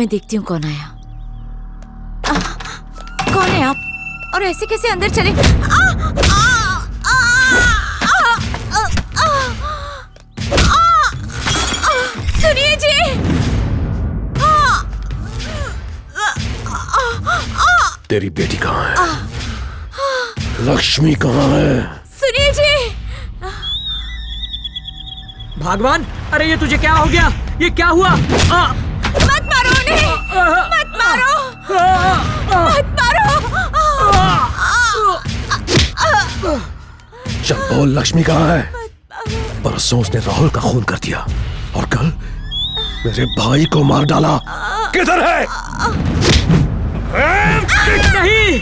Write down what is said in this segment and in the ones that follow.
मैं देखती हूँ कौन आया। कौन है आप और ऐसे कैसे अंदर चले? सुनिए जी। तेरी बेटी कहाँ है? लक्ष्मी कहाँ है? सुनिए जी। भगवान, अरे ये तुझे क्या हो गया? ये क्या हुआ? मत मारो उन्हें! मत मारो! मत मारो! चल बोल, लक्ष्मी कहाँ है? परसों उसने राहुल का खून कर दिया और कल मेरे भाई को मार डाला। किधर है? नहीं!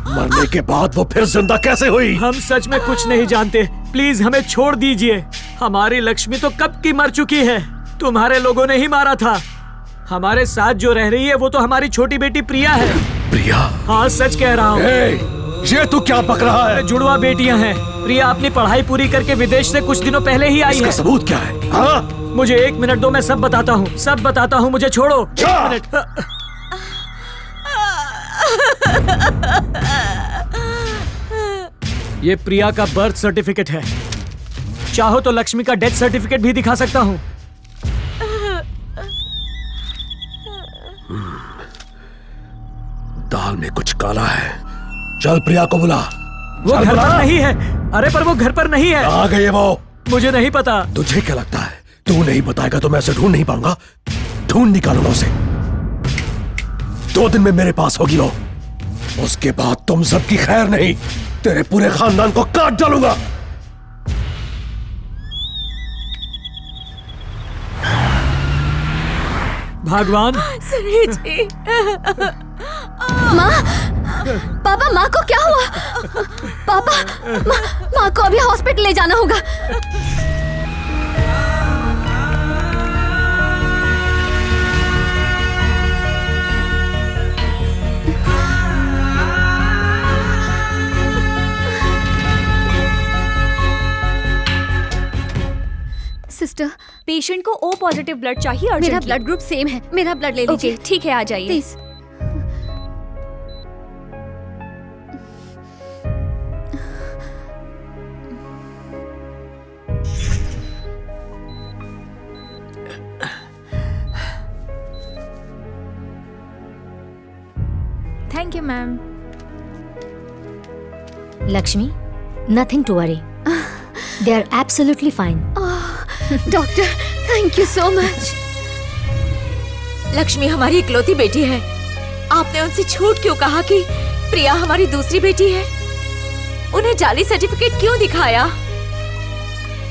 मरने के बाद वो फिर जिंदा कैसे हुई? हम सच में कुछ नहीं जानते। प्लीज हमें छोड़ दीजिए। हमारी लक्ष्मी तो कब की मर चुकी है। तुम्हारे लोगों ने ही मारा था। हमारे साथ जो रह रही है वो तो हमारी छोटी बेटी प्रिया है। प्रिया? हाँ, सच कह रहा हूँ। ये तू क्या बक रहा है? जुड़वा बेटियां हैं। प्रिया अपनी पढ़ाई पूरी करके विदेश से कुछ दिनों पहले ही आई है। इसका सबूत क्या है? हाँ? मुझे 1 मिनट दो, मैं सब बताता हूँ। सब बताता हूँ, मुझे छोड़ो। 1 मिनट। ये प्रिया का बर्थ सर्टिफिकेट है। चाहो तो लक्ष्मी का डेथ सर्टिफिकेट भी दिखा सकता हूँ। दाल में कुछ काला है। चल प्रिया को बुला। वो घर पर नहीं है। अरे पर वो घर पर नहीं है। कहाँ गई है वो? मुझे नहीं पता। तुझे क्या लगता है तू नहीं बताएगा तो मैं उसे ढूंढ नहीं पाऊंगा? ढूंढ निकालूंगा उसे। 2 दिन में मेरे पास होगी वो। उसके बाद तुम सबकी खैर नहीं, तेरे पूरे खानदान को काट डालूंगा। भगवान। सुनिए जी। माँ, पापा, माँ को क्या हुआ? पापा, माँ को अभी हॉस्पिटल ले जाना होगा। सिस्टर, पेशेंट को O पॉजिटिव ब्लड चाहिए। मेरा ब्लड ग्रुप सेम है। मेरा ब्लड ले लीजिए। ओके, ठीक है, आ जाइए please. Thank you ma'am. Lakshmi, nothing to worry. They are absolutely fine. Doctor, thank you so much. Lakshmi हमारी इकलौती बेटी है। आपने उनसे झूठ क्यों कहा कि प्रिया हमारी दूसरी बेटी है? उन्हें जाली सर्टिफिकेट क्यों दिखाया?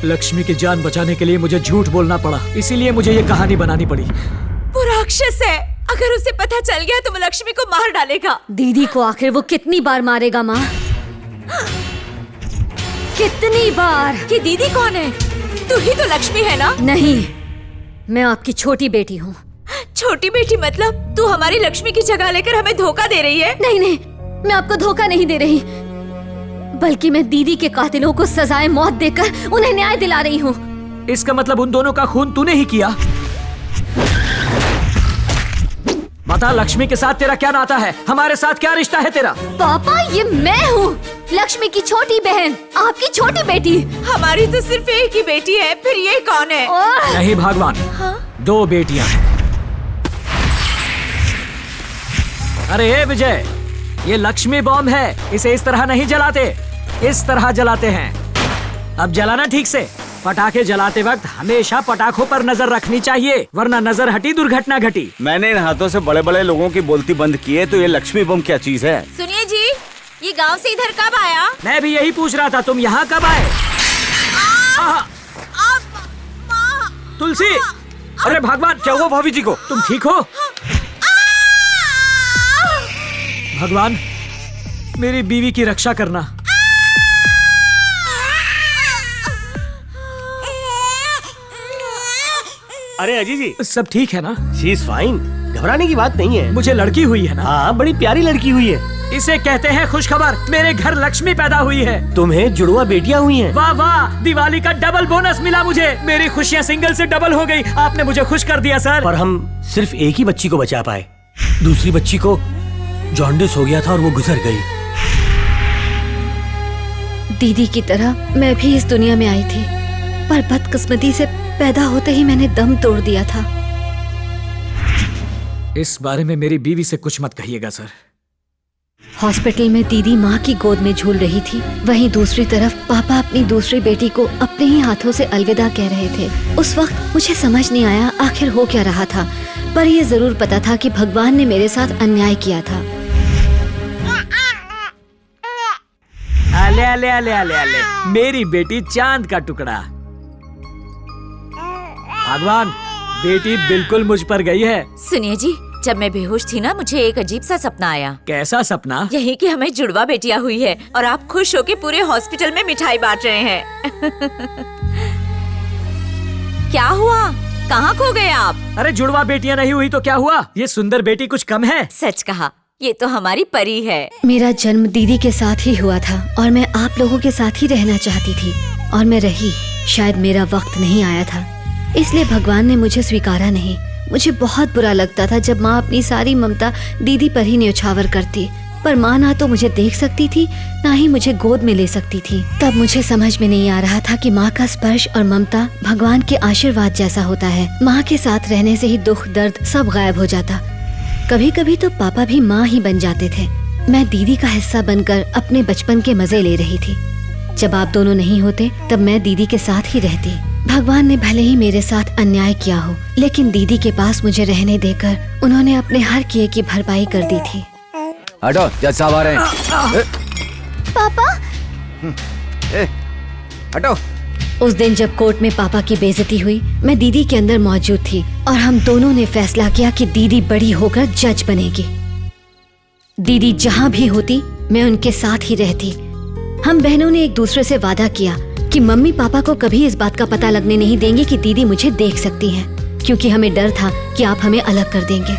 लक्ष्मी की जान बचाने के लिए मुझे झूठ बोलना पड़ा, इसीलिए मुझे ये कहानी बनानी पड़ी। वो राक्षस है। अगर उसे पता चल गया तो वो लक्ष्मी को मार डालेगा। दीदी को आखिर वो कितनी बार मारेगा माँ? कितनी बार? कि दीदी कौन है? तू ही तो लक्ष्मी है ना? नहीं, मैं आपकी छोटी बेटी हूँ। छोटी बेटी मतलब तू हमारी लक्ष्मी की जगह लेकर हमें धोखा दे रही है? नहीं नहीं, मैं आपको धोखा नहीं दे रही, बल्कि मैं दीदी के कातिलों को सजाए मौत देकर उन्हें न्याय दिला रही हूँ। इसका मतलब उन दोनों का खून तूने ही किया। बता, लक्ष्मी के साथ तेरा क्या नाता है? हमारे साथ क्या रिश्ता है तेरा? पापा, ये मैं हूँ, लक्ष्मी की छोटी बहन, आपकी छोटी बेटी। हमारी तो सिर्फ एक ही बेटी है, फिर ये कौन है? नहीं भगवान, 2 बेटियां हैं। अरे ए विजय, ये लक्ष्मी बॉम्ब है। इसे इस तरह नहीं जलाते, इस तरह जलाते हैं। अब जलाना ठीक से। पटाखे जलाते वक्त हमेशा पटाखों पर नजर रखनी चाहिए, वरना नजर हटी दुर्घटना घटी। मैंने इन हाथों से बड़े बड़े लोगों की बोलती बंद की है, तो ये लक्ष्मी बम क्या चीज है? सुनिए जी, ये गांव से इधर कब आया? मैं भी यही पूछ रहा था, तुम यहाँ कब आए? तुलसी, अरे भगवान, क्या हुआ भाभी जी को? तुम ठीक हो? भगवान, मेरी बीवी की रक्षा करना। अरे अजी जी, सब ठीक है ना? She is fine. घबराने की बात नहीं है। मुझे लड़की हुई है ना। हाँ, बड़ी प्यारी लड़की हुई है। इसे कहते हैं खुशखबर, मेरे घर लक्ष्मी पैदा हुई है। तुम्हें जुड़वा बेटियां हुई हैं। वाह वाह, दिवाली का डबल बोनस मिला मुझे। मेरी खुशियाँ सिंगल से डबल हो गई। आपने मुझे खुश कर दिया सर। पर हम सिर्फ एक ही बच्ची को बचा पाए। दूसरी बच्ची को जॉन्डिस हो गया था और वो गुजर गई। दीदी की तरह मैं भी इस दुनिया में आई थी, पर बदकिस्मती से पैदा होते ही मैंने दम तोड़ दिया था। इस बारे में मेरी बीवी से कुछ मत कहिएगा सर। हॉस्पिटल में दीदी माँ की गोद में झूल रही थी, वहीं दूसरी तरफ पापा अपनी दूसरी बेटी को अपने ही हाथों से अलविदा कह रहे थे। उस वक्त मुझे समझ नहीं आया आखिर हो क्या रहा था, पर यह जरूर पता था कि भगवान ने मेरे साथ अन्याय किया था। अले अले अले अले अले, मेरी बेटी चांद का टुकड़ा। भगवान, बेटी बिल्कुल मुझ पर गई है। सुनिए जी, जब मैं बेहोश थी ना, मुझे एक अजीब सा सपना आया। कैसा सपना? यही कि हमें जुड़वा बेटियां हुई है और आप खुश होके पूरे हॉस्पिटल में मिठाई बांट रहे हैं। क्या हुआ? कहाँ खो गए आप? अरे जुड़वा बेटियां नहीं हुई तो क्या हुआ? ये सुंदर बेटी कुछ कम है? सच कहा, ये तो हमारी परी है। मेरा जन्म दीदी के साथ ही हुआ था और मैं आप लोगों के साथ ही रहना चाहती थी, और मैं रही। शायद मेरा वक्त नहीं आया था, इसलिए भगवान ने मुझे स्वीकारा नहीं। मुझे बहुत बुरा लगता था जब माँ अपनी सारी ममता दीदी पर ही न्यौछावर करती, पर माँ ना तो मुझे देख सकती थी, ना ही मुझे गोद में ले सकती थी। तब मुझे समझ में नहीं आ रहा था कि माँ का स्पर्श और ममता भगवान के आशीर्वाद जैसा होता है। माँ के साथ रहने से ही दुख दर्द सब गायब हो जाता। कभी कभी तो पापा भी माँ ही बन जाते थे। मैं दीदी का हिस्सा बनकर अपने बचपन के मजे ले रही थी। जब आप दोनों नहीं होते तब मैं दीदी के साथ ही रहती। भगवान ने भले ही मेरे साथ अन्याय किया हो, लेकिन दीदी के पास मुझे रहने देकर उन्होंने अपने हर किए की भरपाई कर दी थी। हटो, जज साहब आ रहे हैं। पापा, हटो। उस दिन जब कोर्ट में पापा की बेइज्जती हुई, मैं दीदी के अंदर मौजूद थी और हम दोनों ने फैसला किया कि दीदी बड़ी होकर जज बनेगी। दीदी जहाँ भी होती मैं उनके साथ ही रहती। हम बहनों ने एक दूसरे से वादा किया कि मम्मी पापा को कभी इस बात का पता लगने नहीं देंगे कि दीदी मुझे देख सकती हैं, क्योंकि हमें डर था कि आप हमें अलग कर देंगे।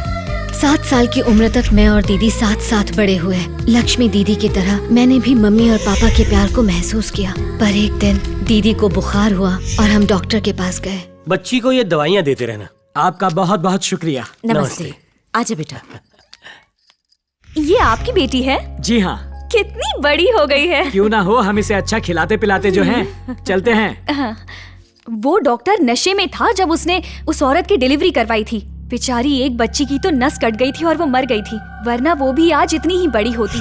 7 साल की उम्र तक मैं और दीदी साथ साथ बड़े हुए। लक्ष्मी दीदी की तरह मैंने भी मम्मी और पापा के प्यार को महसूस किया। पर एक दिन दीदी को बुखार हुआ और हम डॉक्टर के पास गए। बच्ची को ये दवाइयाँ देते रहना। आपका बहुत बहुत शुक्रिया। नमस्ते। आजा बेटा। ये आपकी बेटी है? जी हाँ। कितनी बड़ी हो गई है। क्यों ना हो, हम इसे अच्छा खिलाते पिलाते जो हैं। चलते हैं। वो डॉक्टर नशे में था जब उसने उस औरत की डिलीवरी करवाई थी। बेचारी एक बच्ची की तो नस कट गई थी और वो मर गई थी, वरना वो भी आज इतनी ही बड़ी होती।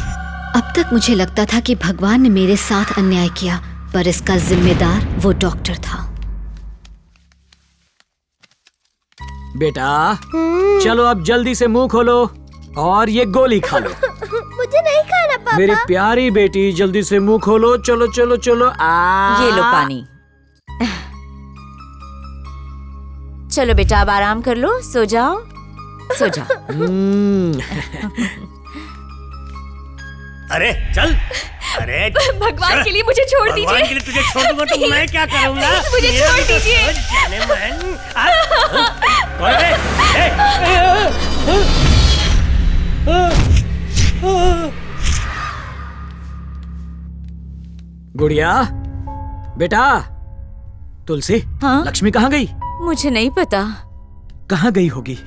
अब तक मुझे लगता था कि भगवान ने मेरे साथ अन्याय किया, पर इसका जिम्मेदार वो डॉक्टर था। बेटा चलो अब जल्दी से मुंह खोलो और ये गोली खा लो। मुझे नहीं खाना पापा। मेरी प्यारी बेटी, जल्दी से मुंह खोलो। चलो चलो चलो। ये लो पानी। चलो बेटा, अब आराम कर लो, सो जाओ, सो जाओ। अरे चल, अरे भगवान के लिए मुझे छोड़ दीजिए। भगवान के लिए तुझे छोड़ दूंगा तो मैं क्या करूंगा? मुझे छोड़ दीजिए। गुड़िया, बेटा, तुलसी, हाँ? लक्ष्मी कहाँ गई? मुझे नहीं पता। कहाँ गई होगी?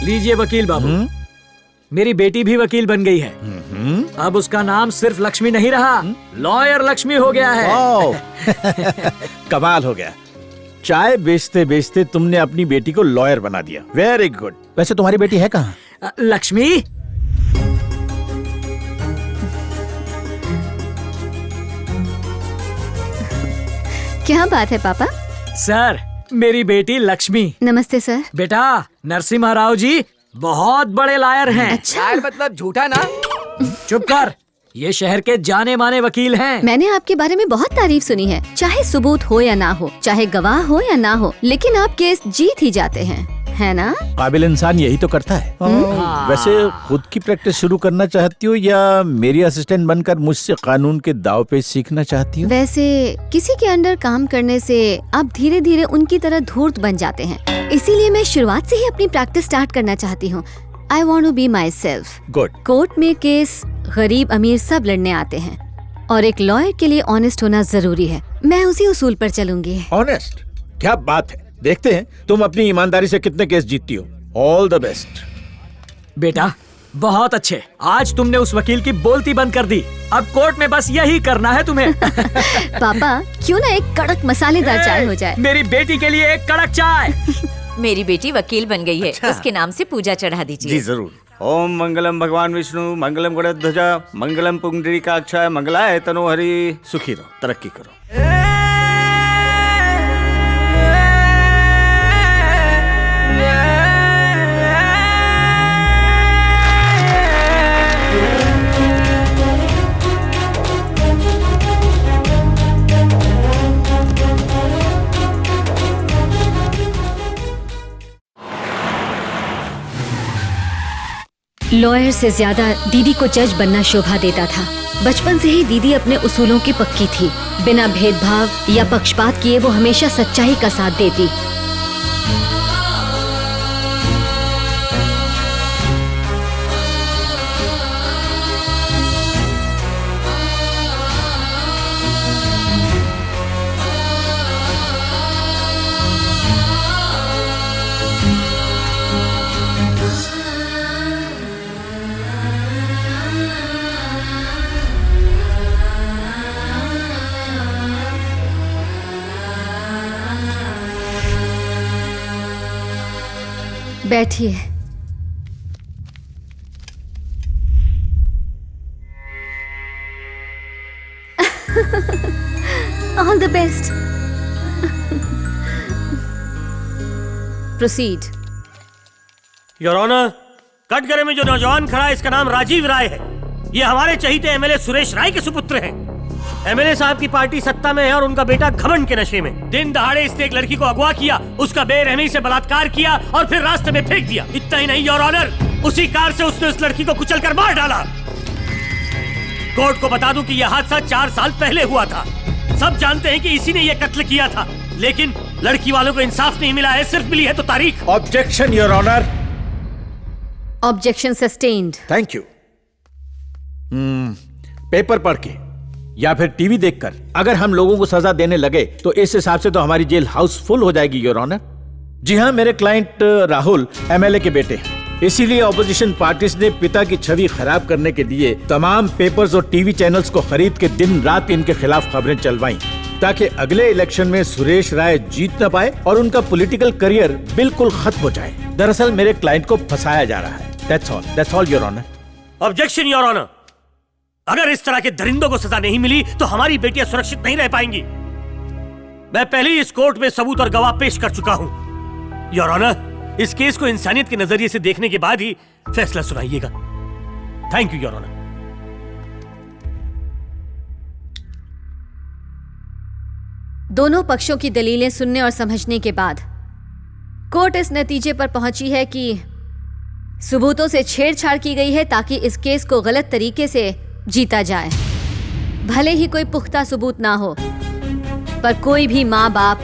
लीजिए वकील बाबू, मेरी बेटी भी वकील बन गई है। अब उसका नाम सिर्फ लक्ष्मी नहीं रहा, लॉयर लक्ष्मी हो गया है। कमाल हो गया। चाय बेचते बेचते तुमने अपनी बेटी को लॉयर बना दिया। Very good. वैसे तुम्हारी बेटी है कहाँ? लक्ष्मी, क्या बात है पापा? सर, मेरी बेटी लक्ष्मी। नमस्ते सर। बेटा, नरसिम्हा राव जी बहुत बड़े लायर हैं। अच्छा, मतलब झूठा ना। चुप कर, ये शहर के जाने माने वकील हैं। मैंने आपके बारे में बहुत तारीफ सुनी है। चाहे सबूत हो या ना हो, चाहे गवाह हो या ना हो, लेकिन आप केस जीत ही जाते हैं, है ना? काबिल इंसान यही तो करता है। वैसे खुद की प्रैक्टिस शुरू करना चाहती हो या मेरी असिस्टेंट बनकर मुझसे कानून के दाव पे सीखना चाहती हो? वैसे किसी के अंडर काम करने से आप धीरे धीरे उनकी तरह धूर्त बन जाते हैं। इसीलिए मैं शुरुआत से ही अपनी प्रैक्टिस स्टार्ट करना चाहती हूँ। I want to be myself. Good. Court में केस गरीब अमीर सब लड़ने आते हैं और एक लॉयर के लिए ऑनेस्ट होना जरूरी है। मैं उसी उसूल पर चलूंगी। ऑनेस्ट? क्या बात है। देखते हैं तुम अपनी ईमानदारी से कितने केस जीतती हो। All the best. बेटा, बहुत अच्छे। आज तुमने उस वकील की बोलती बंद कर दी। अब कोर्ट में बस यही करना है तुम्हें। पापा, क्यों ना एक कड़क मसालेदार चाय हो जाए? मेरी बेटी के लिए एक कड़क चाय। मेरी बेटी वकील बन गई है। अच्छा। उसके नाम से पूजा चढ़ा दीजिए। जी जरूर। ओम मंगलम भगवान विष्णु, मंगलम गरुड़ध्वजा, मंगलम पुंडरीकाक्षाय, मंगलाय तनोहरि। सुखी रहो, तरक्की करो। लॉयर से ज्यादा दीदी को जज बनना शोभा देता था। बचपन से ही दीदी अपने उसूलों की पक्की थी। बिना भेदभाव या पक्षपात किए वो हमेशा सच्चाई का साथ देती। बैठिए। All the best. Proceed. Your honour, कटघरे में जो नौजवान खड़ा है, इसका नाम राजीव राय है। ये हमारे चहीते एमएलए सुरेश राय के सुपुत्र हैं। एमएलए साहब की पार्टी सत्ता में है और उनका बेटा घमंड के नशे में। दिन दहाड़े इसने एक लड़की को अगवा किया, उसका बेरहमी से बलात्कार किया और फिर रास्ते में फेंक दिया। इतना ही नहीं योर ऑनर, उसी कार से उसने उस लड़की को कुचलकर मार डाला। कोर्ट को बता दूं कि यह हादसा 4 साल पहले हुआ था। सब जानते हैं कि इसी ने यह कत्ल किया था, लेकिन लड़की वालों को इंसाफ नहीं मिला है, सिर्फ मिली है तो तारीख। Objection your honour. Objection sustained. Thank you. Paper पढ़ के या फिर टीवी देखकर अगर हम लोगों को सजा देने लगे तो इस हिसाब से तो हमारी जेल हाउस फुल हो जाएगी योर ऑनर। जी हाँ, मेरे क्लाइंट राहुल एमएलए के बेटे हैं। इसीलिए ऑपोजिशन पार्टीज ने पिता की छवि खराब करने के लिए तमाम पेपर्स और टीवी चैनल्स को खरीद के दिन रात इनके खिलाफ खबरें चलवाई, ताकि अगले इलेक्शन में सुरेश राय जीत न पाए और उनका पॉलिटिकल करियर बिल्कुल खत्म हो जाए। दरअसल मेरे क्लाइंट को फंसाया जा रहा है। That's all your honour. Objection your honour. अगर इस तरह के दरिंदों को सजा नहीं मिली तो हमारी बेटियां सुरक्षित नहीं रह पाएंगी। मैं पहले ही इस कोर्ट में सबूत और गवाह पेश कर चुका हूं। योर ऑनर, इस केस को इंसानियत के नजरिए से देखने के बाद ही फैसला सुनाइएगा। Thank you your honour. दोनों पक्षों की दलीलें सुनने और समझने के बाद कोर्ट इस नतीजे पर पहुंची है कि सबूतों से छेड़छाड़ की गई है ताकि इस केस को गलत तरीके से जीता जाए। भले ही कोई पुख्ता सबूत ना हो, पर कोई भी माँ बाप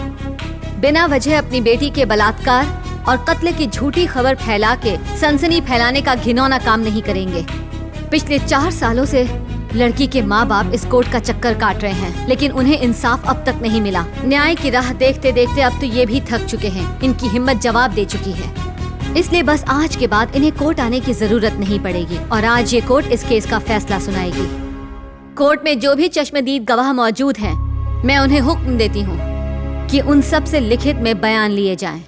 बिना वजह अपनी बेटी के बलात्कार और कत्ल की झूठी खबर फैला के सनसनी फैलाने का घिनौना काम नहीं करेंगे। पिछले 4 सालों से लड़की के माँ बाप इस कोर्ट का चक्कर काट रहे हैं, लेकिन उन्हें इंसाफ अब तक नहीं मिला। न्याय की राह देखते देखते अब तो ये भी थक चुके हैं। इनकी हिम्मत जवाब दे चुकी है। इसलिए बस आज के बाद इन्हें कोर्ट आने की जरूरत नहीं पड़ेगी और आज ये कोर्ट इस केस का फैसला सुनाएगी। कोर्ट में जो भी चश्मदीद गवाह मौजूद हैं, मैं उन्हें हुक्म देती हूँ कि उन सब से लिखित में बयान लिए जाएं।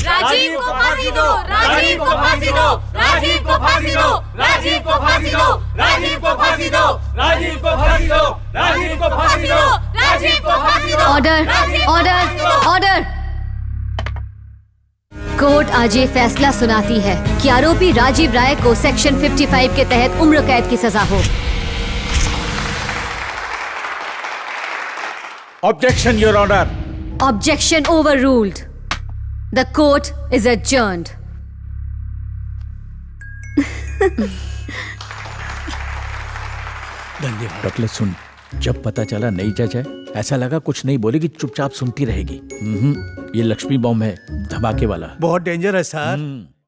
राजीव को फांसी दो, राजीव को फांसी दो, राजीव को फांसी दो, राजीव को फांसी दो, राजीव को फांसी दो, राजीव को फांसी दो, राजीव को फांसी दो, राजीव को फांसी दो। Order, order, order. कोर्ट आज ये फैसला सुनाती है कि आरोपी राजीव राय को सेक्शन 55 के तहत उम्र कैद की सजा हो। Objection your honour. Objection overruled. The court is adjourned. धन्यवाद। डॉक्टर सुन, जब पता चला नई जज है, ऐसा लगा कुछ नहीं बोलेगी, चुपचाप सुनती रहेगी। ये लक्ष्मी बॉम्ब है, धमाके वाला। बहुत डेंजर है सर।